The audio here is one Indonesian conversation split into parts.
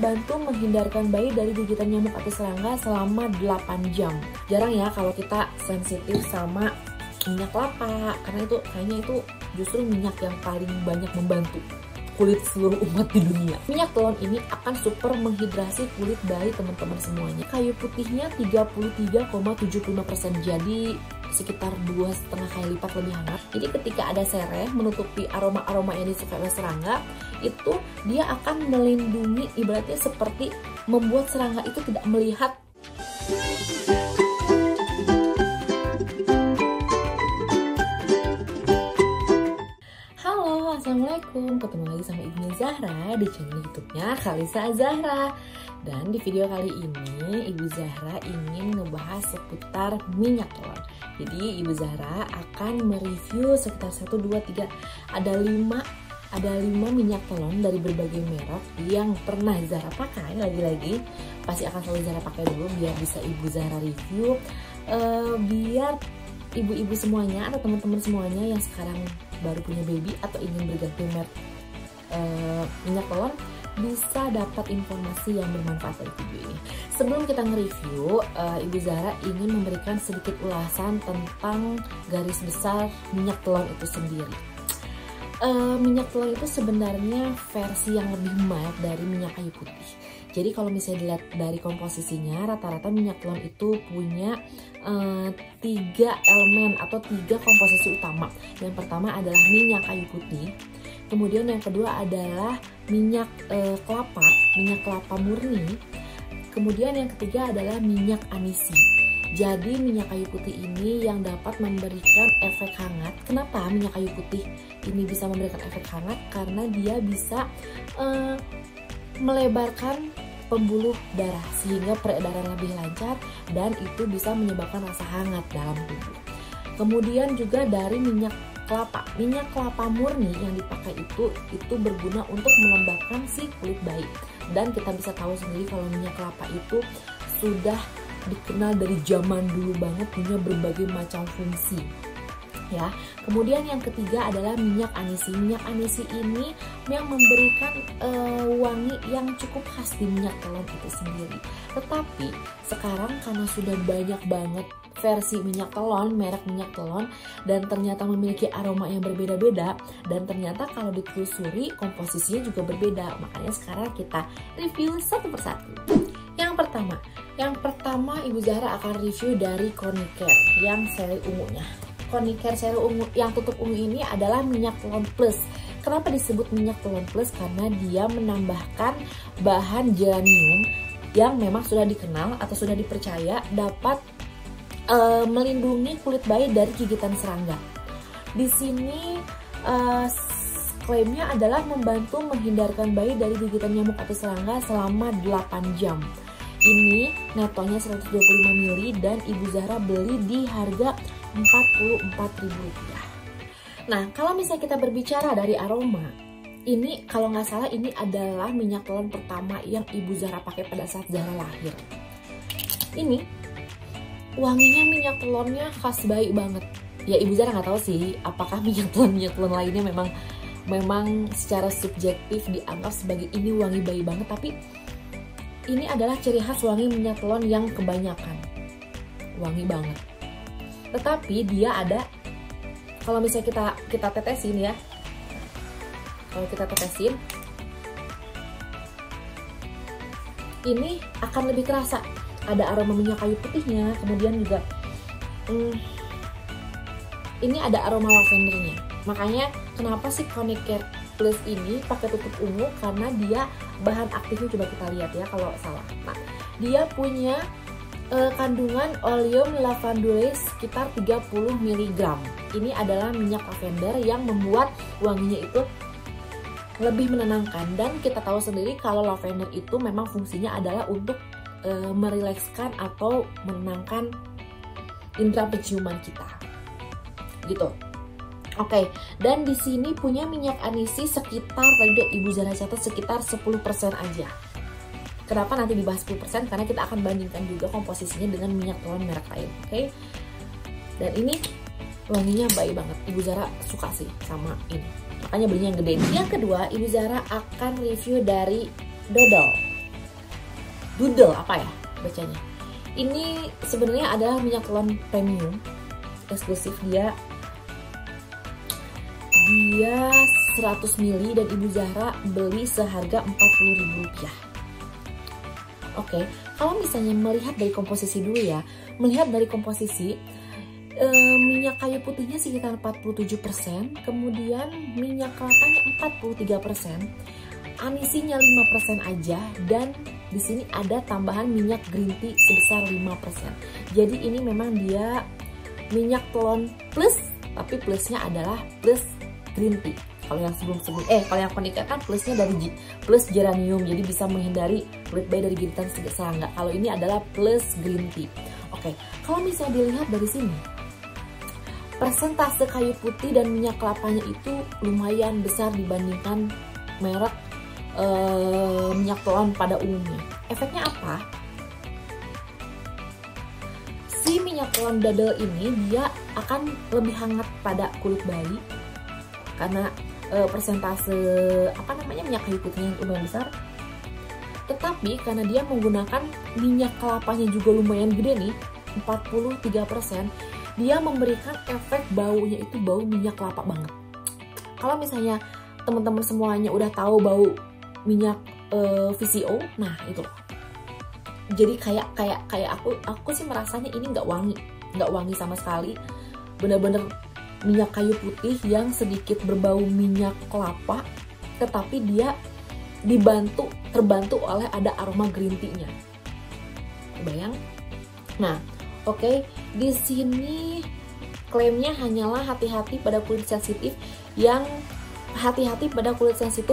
membantu menghindarkan bayi dari gigitan nyamuk atau serangga selama 8 jam. Jarang ya kalau kita sensitif sama minyak kelapa, karena itu kayaknya itu justru minyak yang paling banyak membantu kulit seluruh umat di dunia. Minyak telon ini akan super menghidrasi kulit bayi teman-teman semuanya. Kayu putihnya 33,75%, jadi sekitar 2,5 kali lipat lebih hangat. Jadi ketika ada sereh menutupi aroma-aroma yang disukai oleh serangga, itu dia akan melindungi, ibaratnya seperti membuat serangga itu tidak melihat. Halo, assalamualaikum. Ketemu lagi sama Ibunya Zahra di channel YouTube-nya Khalisa Zahra. Dan di video kali ini Ibu Zahra ingin ngebahas seputar minyak telon. Jadi Ibu Zahra akan mereview sekitar 1, 2, 3, ada 5 minyak telon dari berbagai merek yang pernah Zahra pakai. Lagi-lagi pasti akan selalu Zahra pakai dulu biar bisa Ibu Zahra review, biar ibu-ibu semuanya atau teman-teman semuanya yang sekarang baru punya baby atau ingin berganti merek minyak telon bisa dapat informasi yang bermanfaat dari video ini. Sebelum kita nge-review, Ibu Zahra ingin memberikan sedikit ulasan tentang garis besar minyak telon itu sendiri. Minyak telon itu sebenarnya versi yang lebih mild dari minyak kayu putih. Jadi kalau misalnya dilihat dari komposisinya, rata-rata minyak telon itu punya 3 elemen atau 3 komposisi utama. Yang pertama adalah minyak kayu putih. Kemudian yang kedua adalah minyak kelapa murni. Kemudian yang ketiga adalah minyak anisi. Jadi minyak kayu putih ini yang dapat memberikan efek hangat. Kenapa minyak kayu putih ini bisa memberikan efek hangat? Karena dia bisa melebarkan pembuluh darah sehingga peredaran lebih lancar dan itu bisa menyebabkan rasa hangat dalam tubuh. Kemudian juga dari minyak kelapa murni yang dipakai itu berguna untuk melembabkan si kulit bayi. Dan kita bisa tahu sendiri kalau minyak kelapa itu sudah dikenal dari zaman dulu banget, punya berbagai macam fungsi. Ya, kemudian yang ketiga adalah minyak anisi. Minyak anisi ini yang memberikan wangi yang cukup khas di minyak telon itu sendiri. Tetapi sekarang karena sudah banyak banget versi minyak telon, merek minyak telon, dan ternyata memiliki aroma yang berbeda-beda, dan ternyata kalau ditelusuri komposisinya juga berbeda. Makanya sekarang kita review satu persatu. Yang pertama Ibu Zahra akan review dari Coniker yang seri ungunya. Coniker seri ungu yang tutup ungu ini adalah minyak telon plus. Kenapa disebut minyak telon plus? Karena dia menambahkan bahan geranium yang memang sudah dikenal atau sudah dipercaya dapat melindungi kulit bayi dari gigitan serangga. Di sini klaimnya adalah membantu menghindarkan bayi dari gigitan nyamuk atau serangga selama 8 jam. Ini netonya 125 ml dan Ibu Zahra beli di harga Rp44.000. Nah, kalau misalnya kita berbicara dari aroma, ini kalau nggak salah ini adalah minyak telon pertama yang Ibu Zahra pakai pada saat Zahra lahir. Ini wanginya minyak telonnya khas bayi banget. Ya Ibu Zahra nggak tahu sih apakah minyak telon lainnya memang secara subjektif dianggap sebagai ini wangi bayi banget, tapi ini adalah ciri khas wangi minyak telon yang kebanyakan wangi banget. Tetapi dia ada, kalau misalnya kita tetesin ya, kalau kita tetesin ini akan lebih kerasa. Ada aroma minyak kayu putihnya, kemudian juga ini ada aroma lavendernya. Makanya kenapa sih Coniker Plus ini pakai tutup ungu, karena dia bahan aktifnya coba kita lihat ya kalau salah. Nah, dia punya kandungan oleum lavandulase sekitar 30 mg. Ini adalah minyak lavender yang membuat wanginya itu lebih menenangkan. Dan kita tahu sendiri kalau lavender itu memang fungsinya adalah untuk merilekskan atau menenangkan indera penciuman kita, gitu. Oke, dan di sini punya minyak anisi sekitar, tadi Ibu Zahra catat sekitar 10% aja. Kenapa nanti dibahas 10%? Karena kita akan bandingkan juga komposisinya dengan minyak telon merek lain, oke? Dan ini wanginya baik banget. Ibu Zahra suka sih sama ini, makanya belinya yang gede. Yang kedua, Ibu Zahra akan review dari Dodol. Doodle apa ya bacanya. Ini sebenarnya adalah minyak telon premium eksklusif, dia 100 ml dan Ibu Zahra beli seharga Rp40.000. Oke, kalau misalnya melihat dari komposisi dulu ya, melihat dari komposisi minyak kayu putihnya sekitar 47%, kemudian minyak kelapanya 43%, anisinya 5% aja, dan di sini ada tambahan minyak green tea sebesar 5%. Jadi ini memang dia minyak telon plus, tapi plusnya adalah plus green tea. Kalau yang kalau yang Konica kan plusnya dari plus geranium, jadi bisa menghindari kulit bayi dari gigitan serangga. Kalau ini adalah plus green tea. Oke, kalau misalnya dilihat dari sini, persentase kayu putih dan minyak kelapanya itu lumayan besar dibandingkan merek minyak telon pada umumnya. Efeknya apa? Si minyak telon Doodle ini dia akan lebih hangat pada kulit bayi karena persentase minyak kayu putihnya yang lumayan besar. Tetapi karena dia menggunakan minyak kelapanya juga lumayan gede nih, 43%, dia memberikan efek baunya itu bau minyak kelapa banget. Kalau misalnya teman-teman semuanya udah tahu bau minyak VCO, nah itu loh. Jadi kayak aku sih merasanya ini nggak wangi sama sekali. Bener-bener minyak kayu putih yang sedikit berbau minyak kelapa, tetapi dia terbantu oleh ada aroma green tea-nya. Bayang? Nah, oke, di sini klaimnya hanyalah hati-hati pada kulit sensitif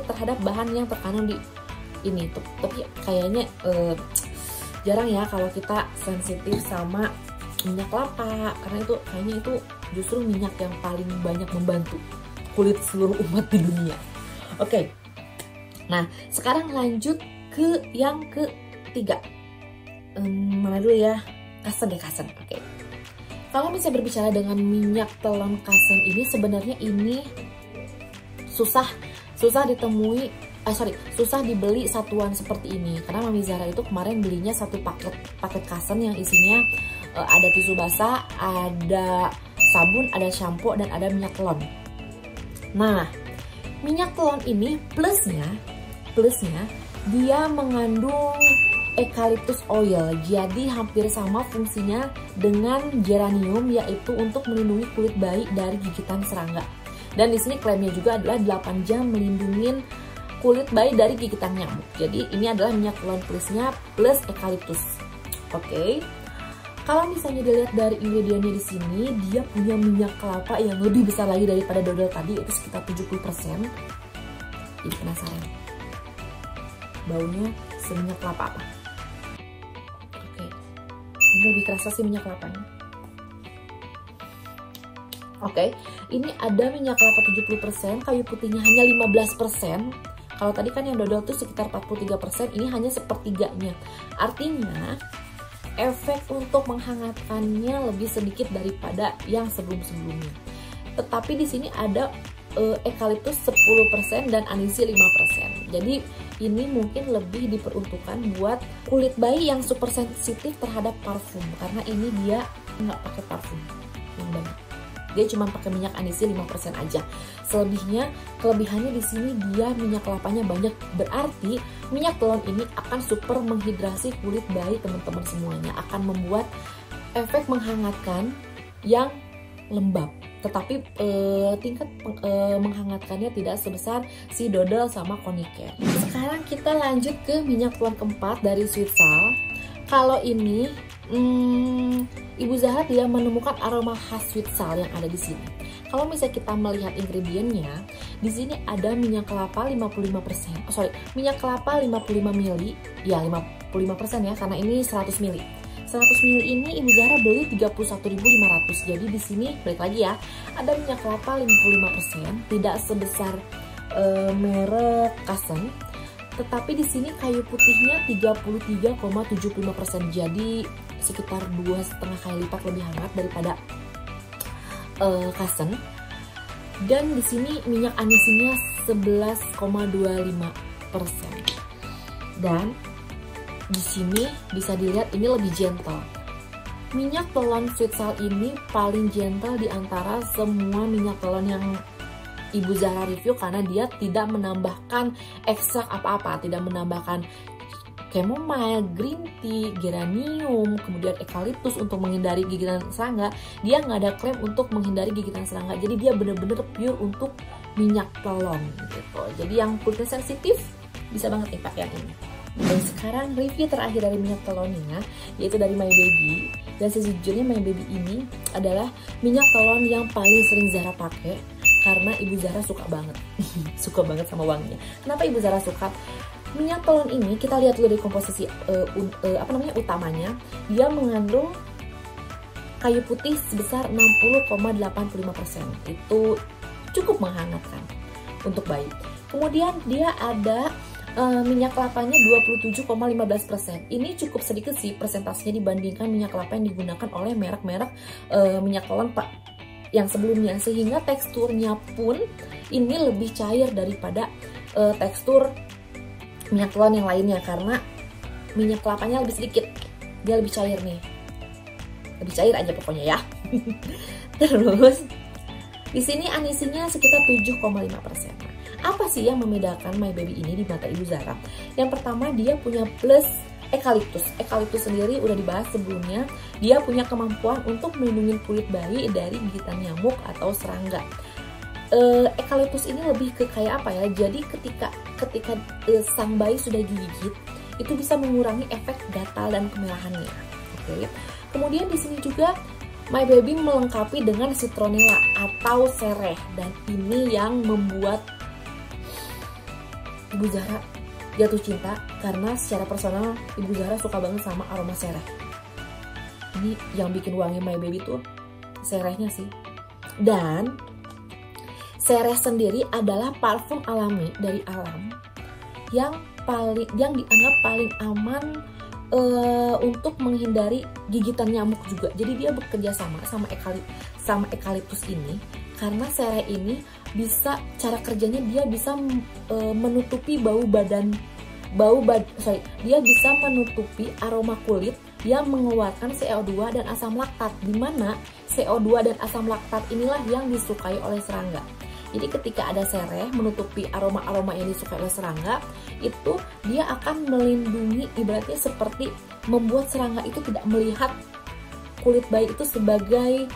terhadap bahan yang terkandung di ini tuh. Tapi kayaknya jarang ya kalau kita sensitif sama minyak kelapa, karena itu kayaknya itu justru minyak yang paling banyak membantu kulit seluruh umat di dunia. Oke. Nah, sekarang lanjut ke yang ketiga. Mana dulu ya? Kasen. Oke. Kalau misalnya berbicara dengan minyak telon kasen ini, sebenarnya ini susah dibeli satuan seperti ini, karena Mami Zahra itu kemarin belinya satu paket kasen yang isinya ada tisu basah, ada sabun, ada shampoo, dan ada minyak telon. Nah, minyak telon ini plusnya dia mengandung eucalyptus oil, jadi hampir sama fungsinya dengan geranium, yaitu untuk melindungi kulit bayi dari gigitan serangga. Dan di sini klaimnya juga adalah 8 jam melindungi kulit bayi dari gigitan nyamuk. Jadi ini adalah minyak telon plusnya plus eucalyptus. Oke. Kalau misalnya dilihat dari ingredientnya di sini, dia punya minyak kelapa yang lebih besar lagi daripada Doodle tadi, itu sekitar 70%. Jadi penasaran, baunya seminyak kelapa apa? Oke, ini lebih kerasa sih minyak kelapanya. Oke, ini ada minyak kelapa 70%, kayu putihnya hanya 15%. Kalau tadi kan yang Doodle tuh sekitar 43%, ini hanya sepertiganya. Artinya efek untuk menghangatkannya lebih sedikit daripada yang sebelum-sebelumnya. Tetapi di sini ada eucalyptus 10% dan anisi 5%. Jadi ini mungkin lebih diperuntukkan buat kulit bayi yang super sensitif terhadap parfum, karena ini dia nggak pakai parfum yang banyak. Dia cuma pakai minyak anisi 5% aja. Kelebihannya di sini dia minyak kelapanya banyak, berarti minyak telon ini akan super menghidrasi kulit bayi teman-teman semuanya, akan membuat efek menghangatkan yang lembab. Tetapi tingkat menghangatkannya tidak sebesar si Doodle sama Konica. Sekarang kita lanjut ke minyak telon keempat dari Sweet Sal. Kalau ini Ibu Zahra tidak menemukan aroma khas Sweet Sal yang ada di sini. Kalau misalnya kita melihat ingredientnya, di sini ada minyak kelapa 55%. Minyak kelapa 55 ml. Ya, 55% ya, karena ini 100 ml. 100 ml ini Ibu Zahra beli 31.500. Jadi di sini balik lagi ya, ada minyak kelapa 55%, tidak sebesar merek Kasen. Tetapi di sini kayu putihnya 33,75%. Jadi sekitar 2,5 kali lipat lebih hangat daripada Kasen. Dan di sini minyak anisinya 11,25%. Dan di sini bisa dilihat ini lebih gentle. Minyak telon sweet salt ini paling gentle di antara semua minyak telon yang Ibu Zahra review karena dia tidak menambahkan ekstrak apa-apa, tidak menambahkan chamomile, green tea, geranium, kemudian eukaliptus untuk menghindari gigitan serangga. Dia nggak ada klaim untuk menghindari gigitan serangga, jadi dia bener-bener pure untuk minyak telon gitu. Jadi yang kulitnya sensitif bisa banget nih pakai yang ini. Dan sekarang review terakhir dari minyak telonnya, yaitu dari My Baby. Dan sejujurnya My Baby ini adalah minyak telon yang paling sering Zahra pakai karena Ibu Zahra suka banget, suka banget sama wanginya. Kenapa Ibu Zahra suka? Minyak telon ini kita lihat dulu dari komposisi utamanya. Dia mengandung kayu putih sebesar 60,85%. Itu cukup menghangatkan untuk bayi. Kemudian dia ada minyak kelapanya 27,15%. Ini cukup sedikit sih persentasenya dibandingkan minyak kelapa yang digunakan oleh merek-merek minyak telon yang sebelumnya, sehingga teksturnya pun ini lebih cair daripada tekstur minyak telon yang lainnya karena minyak kelapanya lebih sedikit, dia lebih cair nih, lebih cair aja pokoknya ya. Terus di sini anisinya sekitar 7,5%. Apa sih yang membedakan My Baby ini di mata Ibu Zahra? Yang pertama, dia punya plus eukaliptus. Eukaliptus sendiri udah dibahas sebelumnya, dia punya kemampuan untuk melindungi kulit bayi dari gigitan nyamuk atau serangga. Eukaliptus ini lebih ke kayak apa ya? Jadi ketika sang bayi sudah digigit, itu bisa mengurangi efek gatal dan kemerahannya. Oke. Kemudian di sini juga My Baby melengkapi dengan citronella atau sereh, dan ini yang membuat Ibu Zahra jatuh cinta karena secara personal Ibu Zahra suka banget sama aroma sereh. Ini yang bikin wangi My Baby tuh serehnya sih. Dan sereh sendiri adalah parfum alami dari alam yang dianggap paling aman untuk menghindari gigitan nyamuk juga. Jadi dia bekerja sama eukaliptus ini karena sereh ini cara kerjanya dia bisa menutupi dia bisa menutupi aroma kulit yang mengeluarkan CO2 dan asam laktat, di mana CO2 dan asam laktat inilah yang disukai oleh serangga. Jadi ketika ada sereh menutupi aroma-aroma yang disukai oleh serangga, itu dia akan melindungi, ibaratnya seperti membuat serangga itu tidak melihat kulit bayi itu sebagai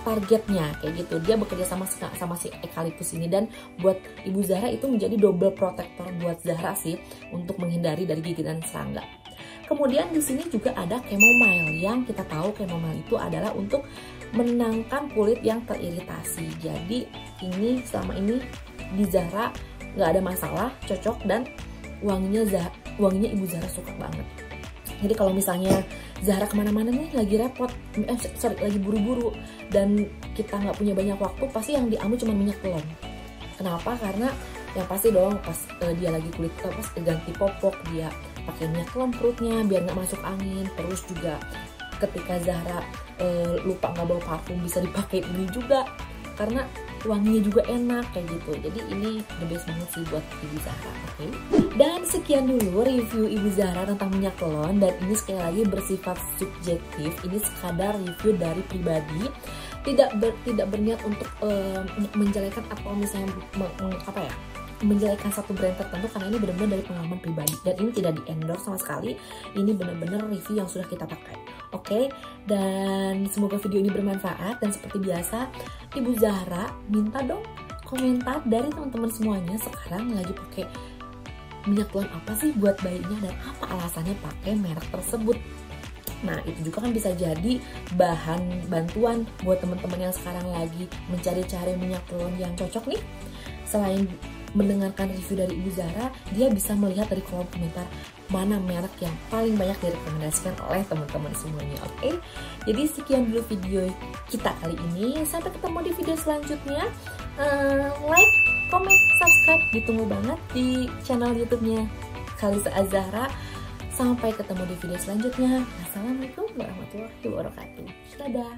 targetnya, kayak gitu. Dia bekerja sama si eukaliptus ini, dan buat Ibu Zahra itu menjadi double protector buat Zahra sih untuk menghindari dari gigitan serangga. Kemudian di sini juga ada chamomile, yang kita tahu chamomile itu adalah untuk menenangkan kulit yang teriritasi. Jadi ini selama ini di Zahra nggak ada masalah, cocok, dan wanginya Ibu Zahra suka banget. Jadi kalau misalnya Zahra kemana-mana nih lagi lagi buru-buru dan kita nggak punya banyak waktu, pasti yang diambil cuma minyak telon. Kenapa? Karena yang pasti dong pas dia lagi pas ganti popok, dia pakai minyak telon perutnya biar nggak masuk angin. Terus juga ketika Zahra lupa nggak bawa parfum, bisa dipakai ini juga karena wanginya juga enak kayak gitu. Jadi ini the best banget sih buat Ibu Zahra. Oke. Dan sekian dulu review Ibu Zahra tentang minyak telon, dan ini sekali lagi bersifat subjektif. Ini sekadar review dari pribadi, tidak berniat untuk menjelekan atau misalnya menjelekan satu brand tertentu, karena ini benar-benar dari pengalaman pribadi dan ini tidak di-endorse sama sekali. Ini benar-benar review yang sudah kita pakai. Oke, dan semoga video ini bermanfaat, dan seperti biasa Ibu Zahra minta dong komentar dari teman-teman semuanya, sekarang lagi pakai minyak telon apa sih buat bayinya dan apa alasannya pakai merek tersebut. Nah, itu juga kan bisa jadi bahan bantuan buat teman-teman yang sekarang lagi mencari-cari minyak telon yang cocok nih. Selain mendengarkan review dari Ibu Zahra, dia bisa melihat dari kolom komentar mana merek yang paling banyak direkomendasikan oleh teman-teman semuanya. Oke, jadi sekian dulu video kita kali ini. Sampai ketemu di video selanjutnya. Like, comment, subscribe, ditunggu banget di channel YouTube-nya Khalisa Az-Zahra. Sampai ketemu di video selanjutnya. Assalamualaikum warahmatullahi wabarakatuh. Dadah.